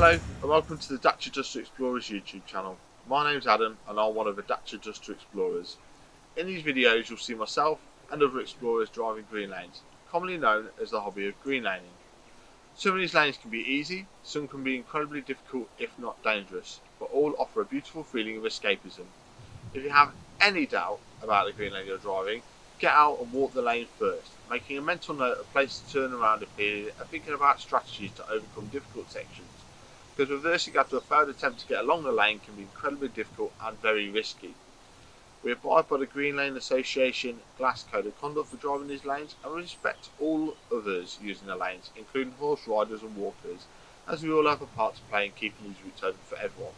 Hello and welcome to the Dacia Duster Explorers YouTube channel. My name's Adam and I'm one of the Dacia Duster Explorers. In these videos you'll see myself and other explorers driving green lanes, commonly known as the hobby of green laning. Some of these lanes can be easy, some can be incredibly difficult if not dangerous, but all offer a beautiful feeling of escapism. If you have any doubt about the green lane you're driving, get out and walk the lane first, making a mental note of places to turn around a period and thinking about strategies to overcome difficult sections, because reversing after a failed attempt to get along the lane can be incredibly difficult and very risky. We abide by the Green Lane Association Glass Code of Conduct for driving these lanes and respect all others using the lanes, including horse riders and walkers, as we all have a part to play in keeping these routes open for everyone.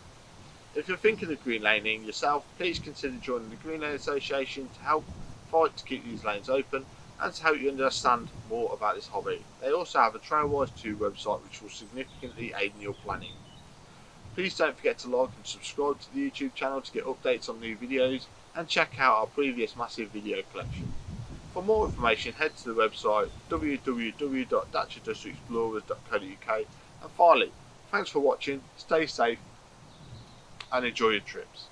If you're thinking of green laning yourself, please consider joining the Green Lane Association to help fight to keep these lanes open and to help you understand more about this hobby. They also have a Trailwise 2 website which will significantly aid in your planning. Please don't forget to like and subscribe to the YouTube channel to get updates on new videos and check out our previous massive video collection. For more information head to the website www.daciadusterexplorers.co.uk, and finally, thanks for watching, stay safe and enjoy your trips.